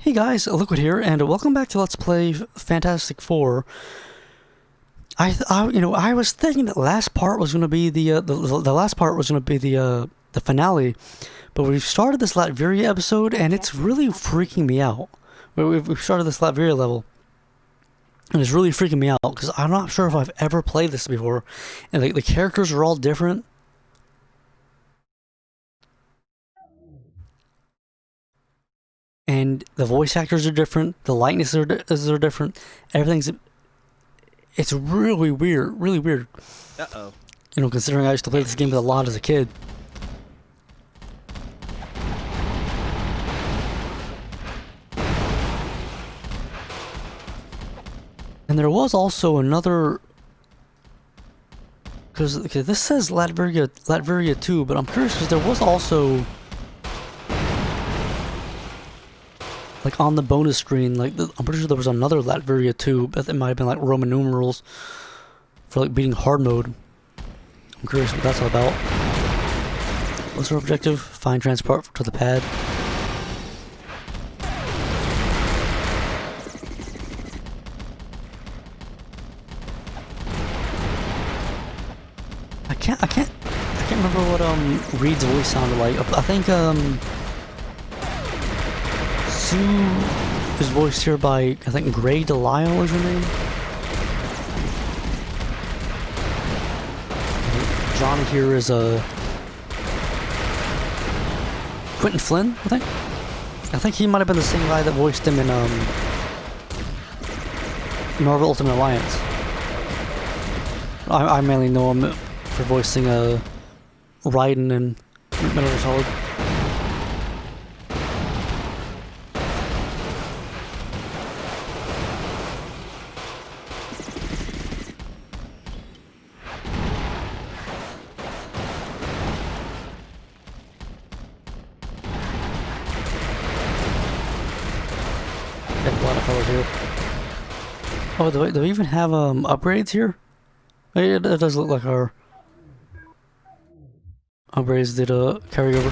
Hey guys, Liquid here, and welcome back to Let's Play Fantastic Four. I was thinking that last part was going to be the last part was going to be the finale, but we've started this Latveria episode, and it's really freaking me out. We've started this Latveria level, and it's really freaking me out because I'm not sure if I've ever played this before, and the characters are all different. And the voice actors are different, the likenesses are different, it's really weird, really weird. Uh-oh. Considering I used to play this game a lot as a kid. And there was also another... Because this says Latveria 2, but I'm curious because there was also... Like on the bonus screen, I'm pretty sure there was another Latveria 2, but it might have been like Roman numerals for like beating hard mode. I'm curious what that's all about. What's our objective? Find transport to the pad. I can't remember what Reed's voice sounded like. I think Sue is voiced here by, I think, Grey Delisle is her name. Johnny here is Quentin Flynn, I think. I think he might have been the same guy that voiced him in Marvel Ultimate Alliance. I mainly know him for voicing Raiden in Metal Gear Solid. A lot of colors here. Oh, do we even have upgrades here? It does look like our upgrades did carry over.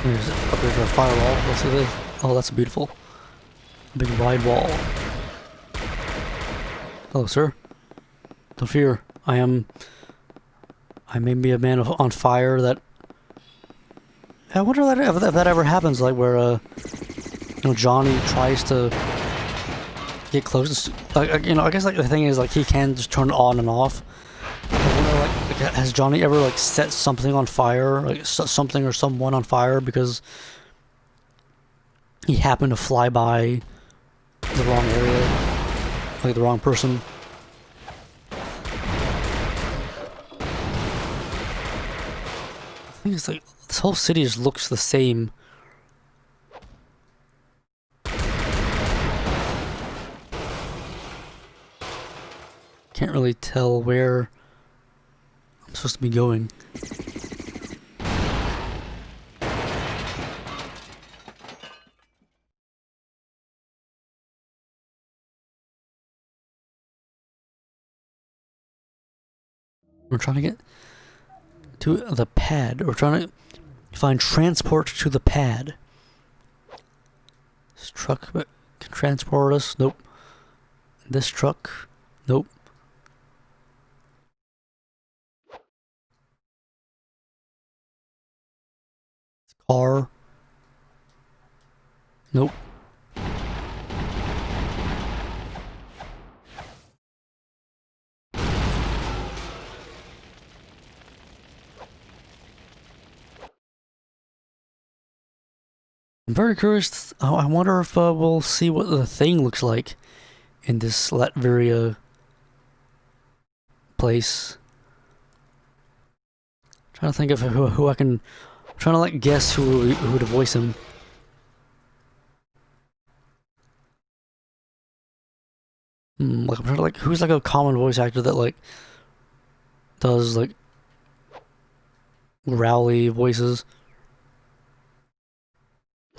There's an upgrade for a firewall. What's it? Oh, that's beautiful. A big wide wall. Hello, sir. Don't fear. I may be a man on fire that... I wonder if that ever happens, like where, Johnny tries to get close to... I guess, the thing is, he can just turn it on and off. I wonder, has Johnny ever, set something on fire? Something or someone on fire because he happened to fly by the wrong area? The wrong person? I think it's this whole city just looks the same. Can't really tell where I'm supposed to be going. We're trying to get to the pad. We're trying to find transport to the pad. This truck can transport us. Nope. This truck. Nope. Car. Nope. I'm very curious. I wonder if we'll see what the thing looks like in this Latveria place. Trying to think of who I can. I'm trying to guess who to voice him. I'm trying to who's a common voice actor that does growly voices.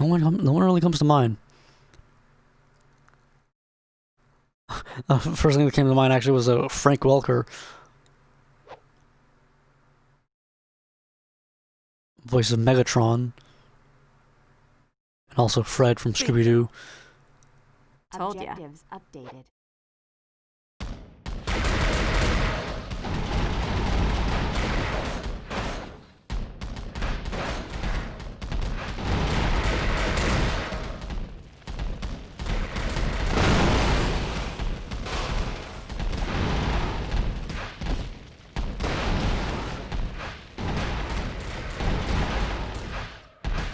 No one really comes to mind. First thing that came to mind actually was Frank Welker. voice of Megatron, and also Fred from Scooby-Doo. Told ya. Objectives updated.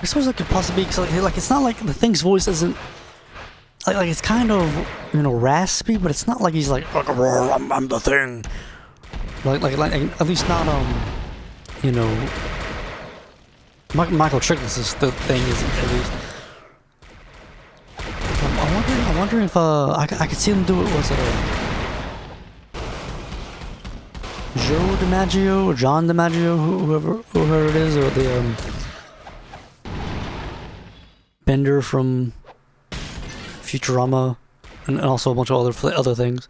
I suppose it could possibly be, cause like it's not like the Thing's voice isn't like it's kind of, you know, raspy, but it's not like he's like I'm the Thing. Like at least not you know, Michael Chiklis' the Thing isn't at least. I'm wondering if I could see them do it. Was it Joe DiMaggio or John DiMaggio, whoever it is, or the Bender from Futurama, and also a bunch of other things.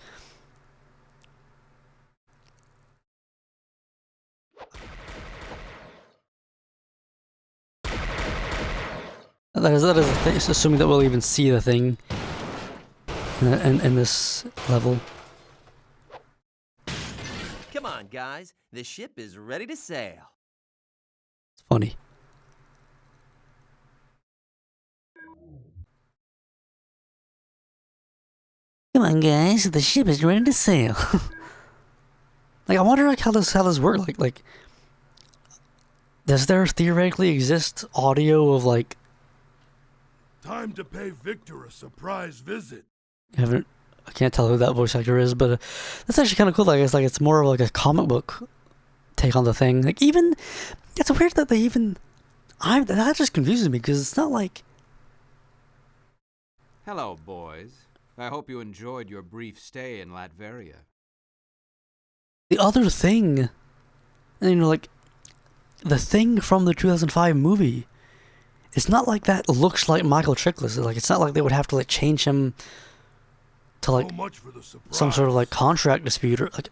That is a thing, assuming that we'll even see the Thing in this level. Come on, guys. The ship is ready to sail. It's funny. Come on, guys. The ship is ready to sail. Like, I wonder like how this works. Like, does there theoretically exist audio of like? Time to pay Victor a surprise visit. I can't tell who that voice actor is, but that's actually kind of cool. Like, it's more of like a comic book take on the Thing. Like, even it's weird that they even. That just confuses me because it's not like. Hello, boys. I hope you enjoyed your brief stay in Latveria. The other Thing, you know, like the Thing from the 2005 movie. It's not like that looks like Michael Chiklis. Like, it's not like they would have to like change him to like some sort of like contract dispute or like.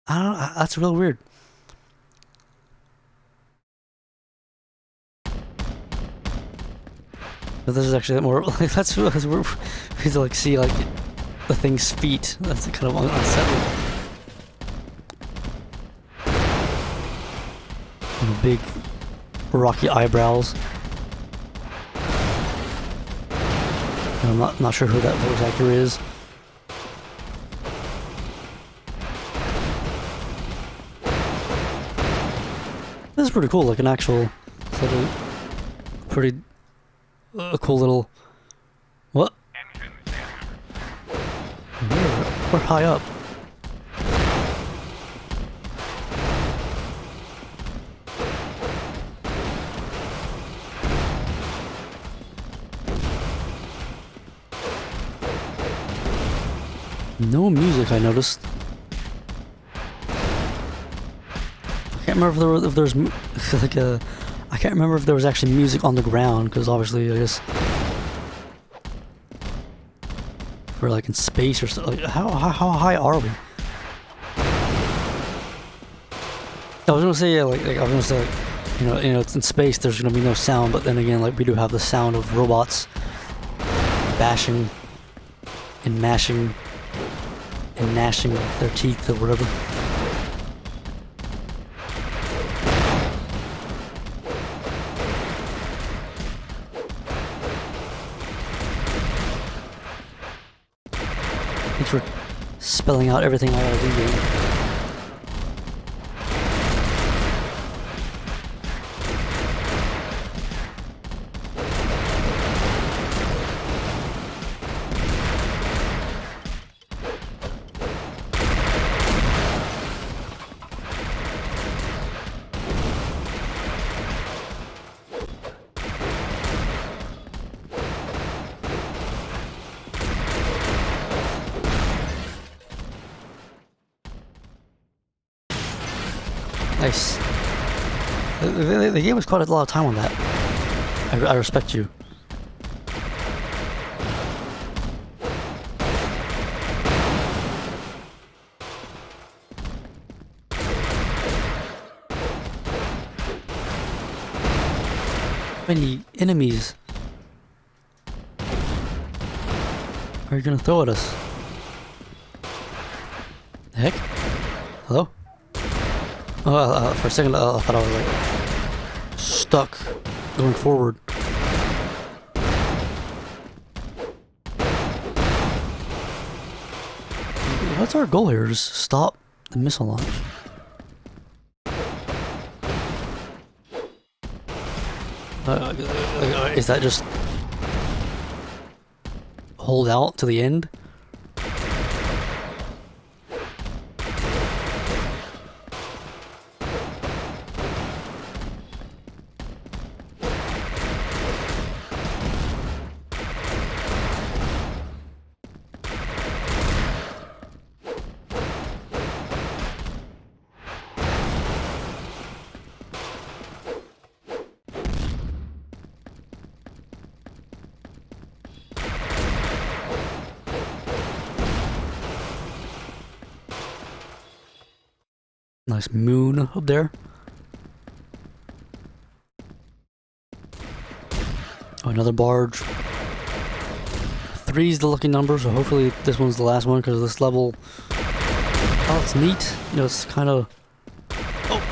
I don't know. That's real weird. But this is actually more like that's we have to like see like the Thing's feet. That's kind of unsettling. And big rocky eyebrows. And I'm not sure who that voice actor is. This is pretty cool. Like an actual, sort of pretty. A cool little. What? We're high up. No music, I noticed. I can't remember if there's like a. I can't remember if there was actually music on the ground, because obviously, I guess, we're like in space or something. Like, how high are we? I was gonna say, yeah, like I was gonna say, like, you know, it's in space. There's gonna be no sound, but then again, like we do have the sound of robots bashing and mashing and gnashing their teeth or whatever. Thanks for spelling out everything I gotta do here. Nice. They gave us quite a lot of time on that. I respect you. many enemies are you gonna throw at us? The heck? Hello? Oh, for a second I thought I was like stuck going forward. What's our goal here? Just stop the missile launch. Is that just hold out to the end? Nice moon up there. Oh, another barge. 3 is the lucky number, so hopefully this one's the last one because this level. Oh, it's neat. You know, it's kind of. Oh.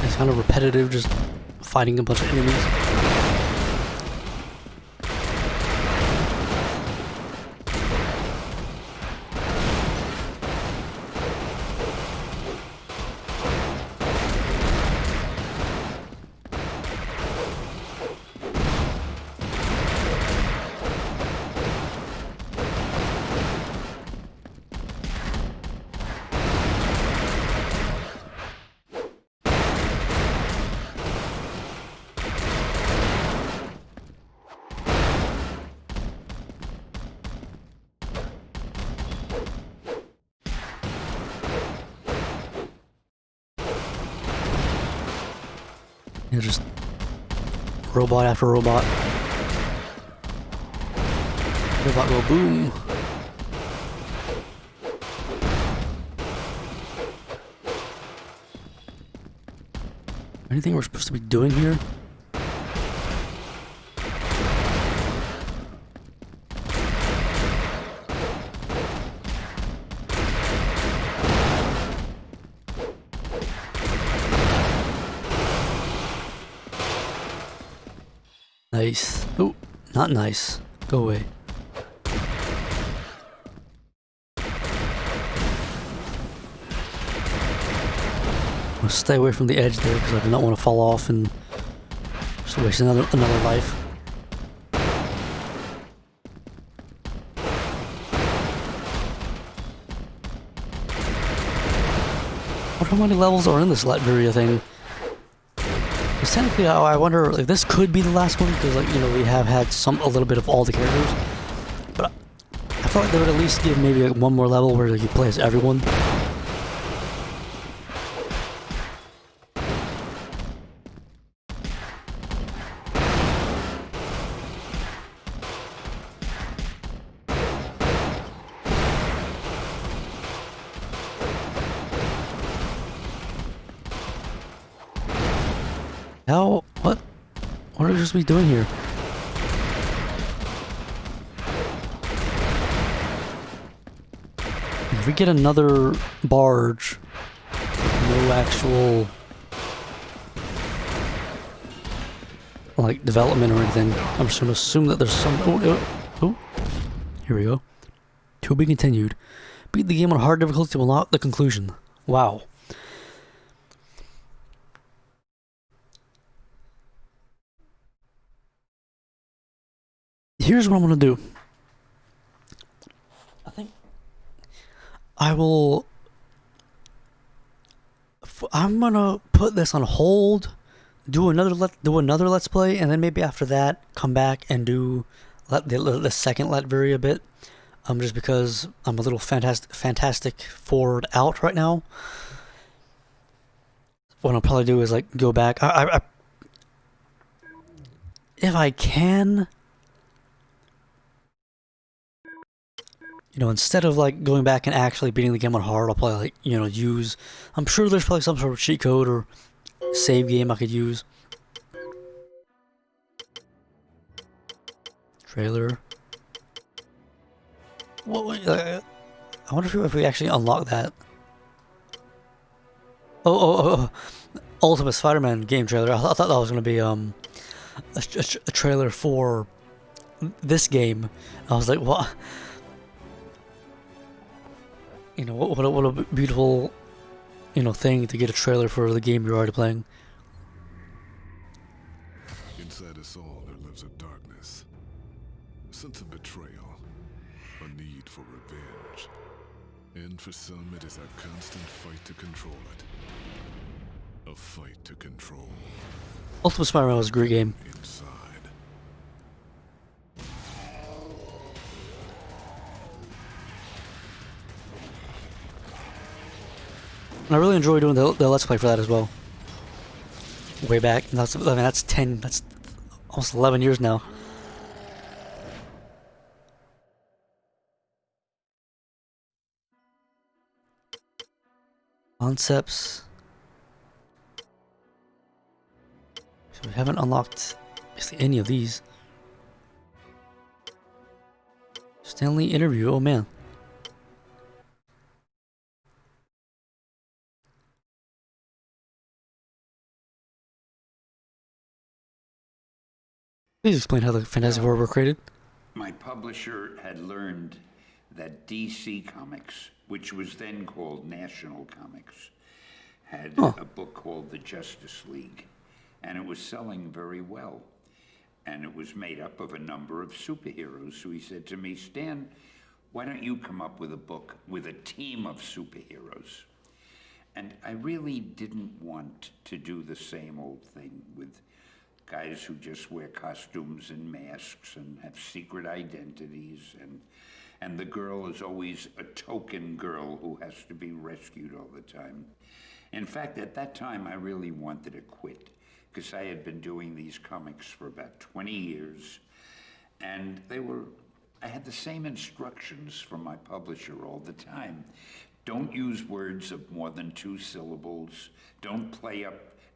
It's kind of repetitive, just fighting a bunch of enemies. You know, just robot after robot. Robot go boom. Anything we're supposed to be doing here? Nice. Oh, not nice. Go away. I'm gonna stay away from the edge there because I do not want to fall off and just waste another life. I wonder how many levels are in this Latveria thing. Because technically, I wonder, like, this could be the last one, because, like, you know, we have had a little bit of all the characters. But I feel like they would at least give maybe like one more level where you play as everyone. How? What? What are we supposed to be doing here? If we get another barge, no actual like development or anything, I'm just gonna assume that there's some. Oh, here we go. To be continued. Beat the game on hard difficulty to unlock the conclusion. Wow. Here's what I'm gonna do. I think I will. I'm gonna put this on hold. Do another let's play, and then maybe after that, come back and do the second Latveria bit. Just because I'm a little fantastic forward out right now. What I'll probably do is like go back. I if I can. instead of like going back and actually beating the game on hard, I'll probably like, use. I'm sure there's probably some sort of cheat code or save game I could use. Trailer. I wonder if we actually unlock that. Oh. Ultimate Spider-Man game trailer. I thought that was gonna be a trailer for this game. I was like, what? What a beautiful, thing to get a trailer for the game you're already playing. Inside us all there lives a darkness, a sense of betrayal, a need for revenge. And for some, it is a constant fight to control it. A fight to control. Ultimate Spider-Man was a great game. Inside. And I really enjoy doing the Let's Play for that as well. Way back. And that's 10, that's almost 11 years now. Concepts. So we haven't unlocked basically any of these. Stanley interview, oh man. Please explain how the Fantastic Four were created. My publisher had learned that DC Comics, which was then called National Comics, had a book called The Justice League, and it was selling very well. And it was made up of a number of superheroes. So he said to me, Stan, why don't you come up with a book with a team of superheroes? And I really didn't want to do the same old thing with guys who just wear costumes and masks and have secret identities, and the girl is always a token girl who has to be rescued all the time. In fact, at that time, I really wanted to quit, because I had been doing these comics for about 20 years, and I had the same instructions from my publisher all the time. Don't use words of more than 2 syllables. Don't play up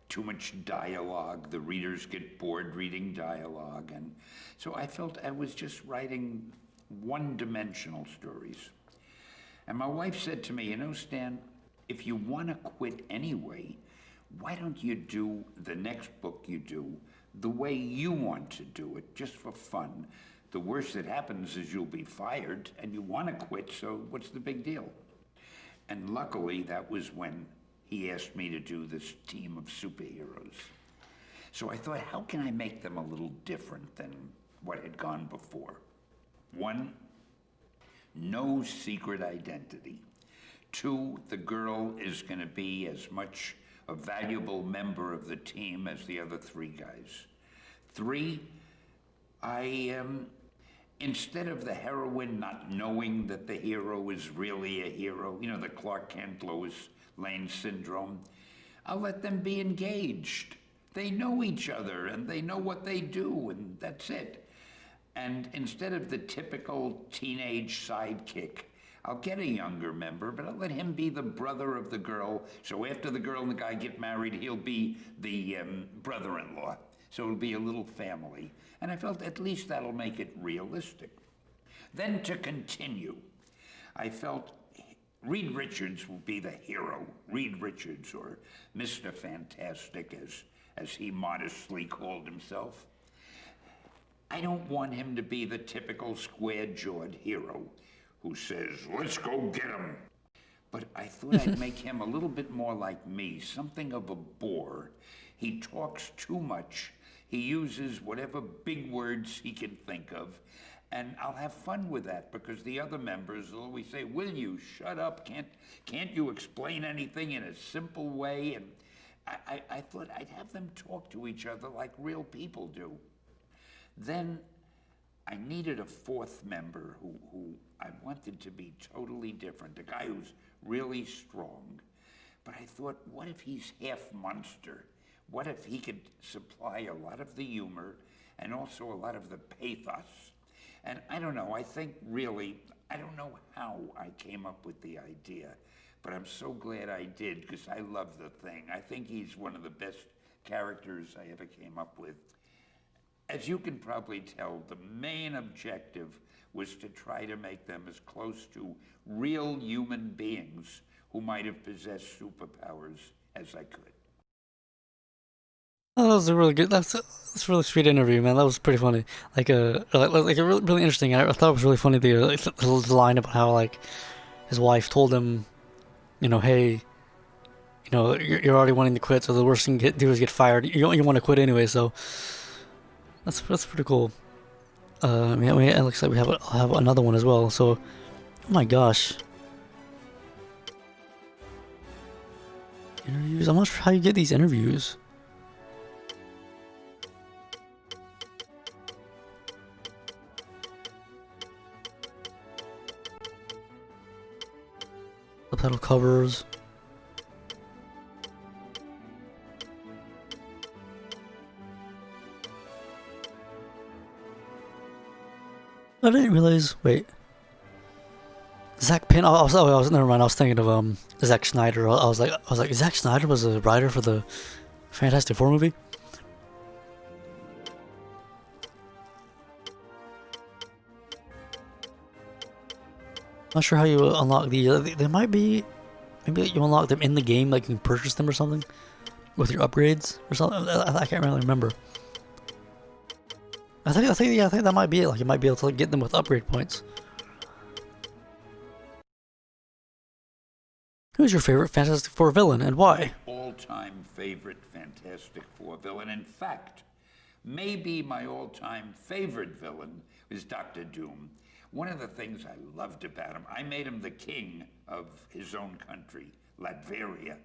too much dialogue. The readers get bored reading dialogue. And so I felt I was just writing one-dimensional stories. And my wife said to me, Stan, if you want to quit anyway, why don't you do the next book you do the way you want to do it, just for fun? The worst that happens is you'll be fired, and you want to quit, so what's the big deal? And luckily, that was when he asked me to do this team of superheroes. So I thought, how can I make them a little different than what had gone before? 1, no secret identity. 2, the girl is going to be as much a valuable member of the team as the other 3 guys. 3, instead of the heroine not knowing that the hero is really a hero, the Clark Kent, Lois Lane syndrome, I'll let them be engaged. They know each other and they know what they do, and that's it. And instead of the typical teenage sidekick, I'll get a younger member, but I'll let him be the brother of the girl. So after the girl and the guy get married, he'll be the brother-in-law. So it'll be a little family. And I felt at least that'll make it realistic. Then to continue, I felt Reed Richards will be the hero. Reed Richards, or Mr. Fantastic, as he modestly called himself. I don't want him to be the typical square-jawed hero who says, let's go get him. But I thought I'd make him a little bit more like me, something of a bore. He talks too much. He uses whatever big words he can think of. And I'll have fun with that, because the other members will always say, will you shut up? Can't you explain anything in a simple way? And I thought I'd have them talk to each other like real people do. Then I needed a 4th member who I wanted to be totally different, a guy who's really strong. But I thought, what if he's half monster? What if he could supply a lot of the humor and also a lot of the pathos? And I don't know, I think really I don't know how I came up with the idea, but I'm so glad I did because I love the Thing. I think he's one of the best characters I ever came up with. As you can probably tell, the main objective was to try to make them as close to real human beings who might have possessed superpowers as I could. Oh, that was a really good. That's a really sweet interview, man. That was pretty funny. Like a really, really interesting. I thought it was really funny the line about how like his wife told him, hey, you're already wanting to quit, so the worst thing you can do is get fired. You want to quit anyway, so that's pretty cool. Yeah, it looks like we have another one as well. So, oh my gosh, interviews. I'm not sure how you get these interviews. Subtitle covers. I didn't realize. Wait, Zach Penn. Never mind. I was thinking of Zack Snyder. I was like, Zack Snyder was a writer for the Fantastic Four movie. Not sure how you unlock they might be. Maybe you unlock them in the game, like you can purchase them or something with your upgrades or something. I can't really remember. I think that might be it. Like you might be able to like, get them with upgrade points. Who's your favorite Fantastic Four villain and why? All-time favorite Fantastic Four villain. In fact, maybe my all-time favorite villain is Dr. Doom. One of the things I loved about him, I made him the king of his own country, Latveria.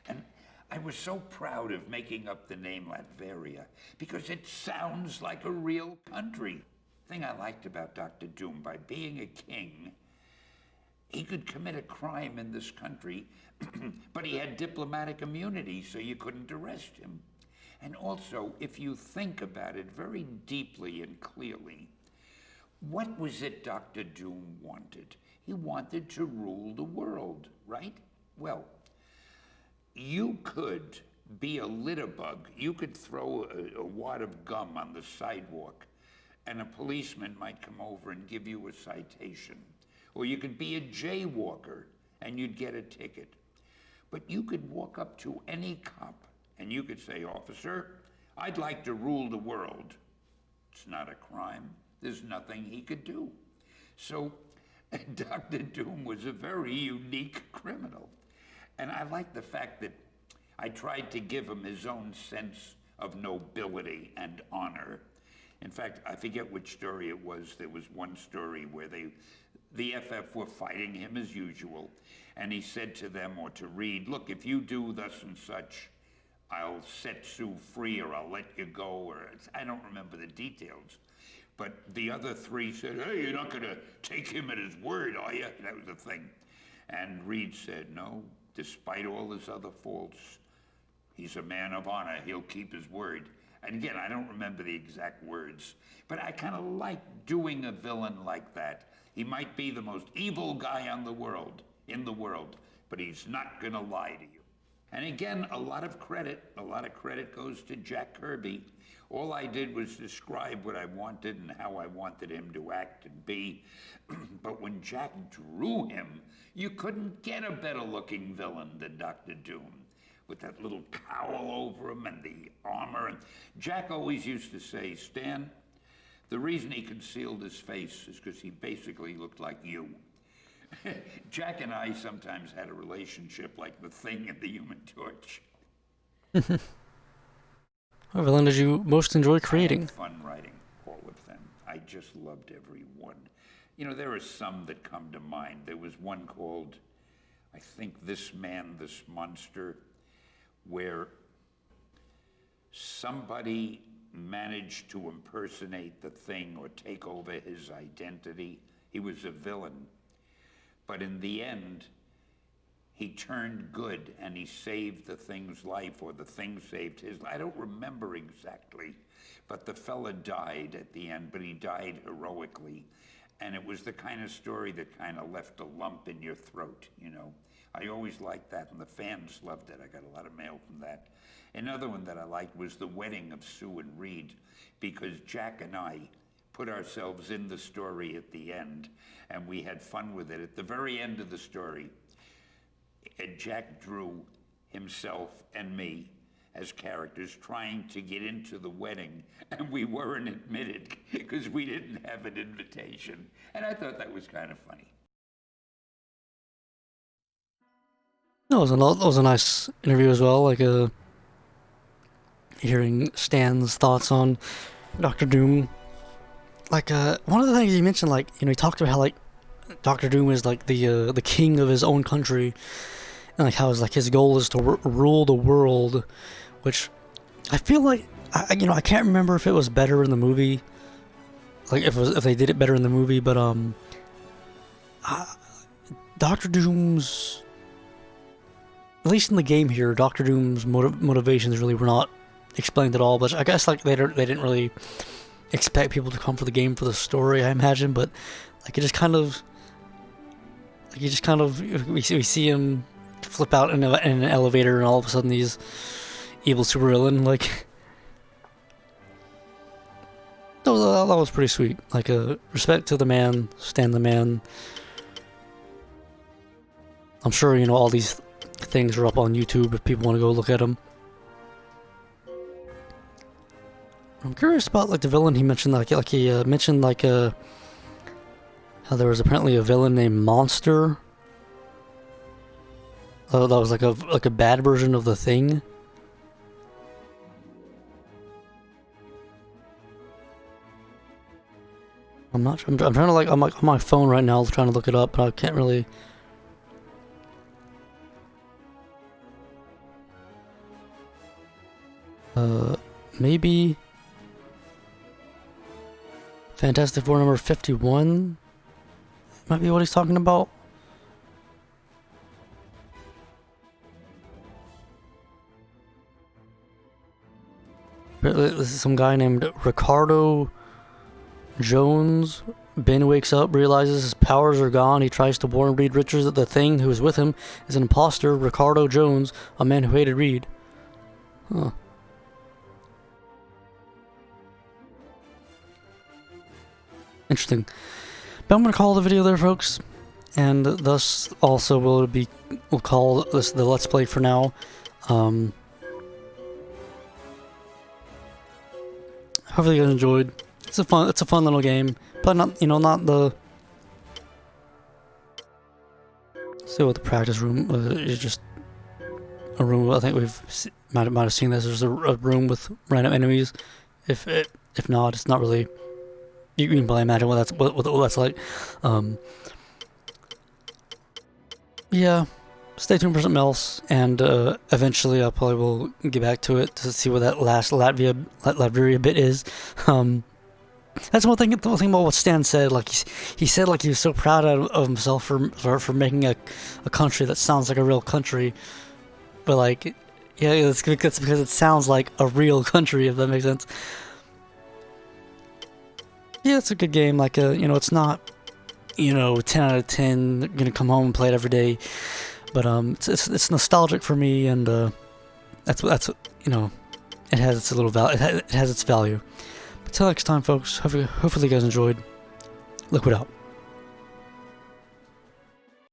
And I was so proud of making up the name Latveria because it sounds like a real country. The thing I liked about Dr. Doom, by being a king, he could commit a crime in this country, but he had diplomatic immunity, so you couldn't arrest him. And also, if you think about it very deeply and clearly, what was it Dr. Doom wanted? He wanted to rule the world, right? Well, you could be a litter bug. You could throw a wad of gum on the sidewalk, and a policeman might come over and give you a citation. Or you could be a jaywalker, and you'd get a ticket. But you could walk up to any cop, and you could say, "Officer, I'd like to rule the world." It's not a crime. There's nothing he could do. So Dr. Doom was a very unique criminal. And I like the fact that I tried to give him his own sense of nobility and honor. In fact, I forget which story it was. There was one story where the FF were fighting him as usual, and he said to them, or to Reed, "Look, if you do thus and such, I'll set Sue free, or I'll let you go," or I don't remember the details. But the other three said, "Hey, you're not gonna take him at his word, are you?" That was the thing. And Reed said, "No, despite all his other faults, he's a man of honor. He'll keep his word." And again, I don't remember the exact words, but I kind of like doing a villain like that. He might be the most evil guy in the world, but he's not gonna lie to you. And again, a lot of credit goes to Jack Kirby. All I did was describe what I wanted and how I wanted him to act and be. But when Jack drew him, you couldn't get a better looking villain than Dr. Doom, with that little cowl over him and the armor. And Jack always used to say, "Stan, the reason he concealed his face is because he basically looked like you." Jack and I sometimes had a relationship like the Thing and the Human Torch. What villain did you most enjoy creating? I had fun writing all of them. I just loved every one. You know, there are some that come to mind. There was one called, I think, This Man, This Monster, where somebody managed to impersonate the Thing or take over his identity. He was a villain. But in the end, he turned good and he saved the Thing's life, or the Thing saved his life. I don't remember exactly, but the fella died at the end, but he died heroically. And it was the kind of story that kind of left a lump in your throat, you know. I always liked that, and the fans loved it. I got a lot of mail from that. Another one that I liked was The Wedding of Sue and Reed, because Jack and I put ourselves in the story at the end, and we had fun with it. At the very end of the story, Jack drew himself and me as characters trying to get into the wedding, and we weren't admitted because we didn't have an invitation. And I thought that was kind of funny. That was a nice interview as well. Like hearing Stan's thoughts on Doctor Doom. Like one of the things he mentioned, like, you know, he talked about how like Doctor Doom is like the king of his own country, and like how his goal is to rule the world, which I feel like I can't remember if it was better in the movie, like if they did it better in the movie, but Doctor Doom's, at least in the game here, Doctor Doom's motivations really were not explained at all. But I guess like they didn't really expect people to come for the game for the story, I imagine. But like we see him flip out in an elevator, and all of a sudden he's evil supervillain. Like that was pretty sweet. Like respect to the man, Stan the man. I'm sure you know all these things are up on YouTube if people want to go look at them. I'm curious about like the villain he mentioned. Like he mentioned like how there was apparently a villain named Monster. Oh, that was like a bad version of the Thing. I'm not sure. I'm trying to like I'm like on my phone right now trying to look it up, but I can't really. Maybe Fantastic Four number 51 might be what he's talking about. This is some guy named Ricardo Jones. Ben wakes up, realizes his powers are gone. He tries to warn Reed Richards that the Thing who is with him is an imposter, Ricardo Jones, a man who hated Reed. Huh. Interesting. But I'm going to call the video there, folks. And thus also we'll call this the Let's Play for now. Hopefully you guys enjoyed. It's a fun little game, but not the. Let's see what the practice room is. Just a room. I think might have seen this. There's a room with random enemies. If not, it's not really. You can probably imagine what that's like. Yeah, stay tuned for something else, and eventually I probably will get back to it to see what that last Latveria bit is. That's one thing about what Stan said. Like he said, like he was so proud of himself for making a country that sounds like a real country, but like, yeah, that's because it sounds like a real country, if that makes sense. Yeah, it's a good game. Like, it's not, 10 out of 10. Gonna come home and play it every day, but it's nostalgic for me, and that's it has its little value. It has its value. But till next time, folks. Hopefully you guys enjoyed. Liquid out.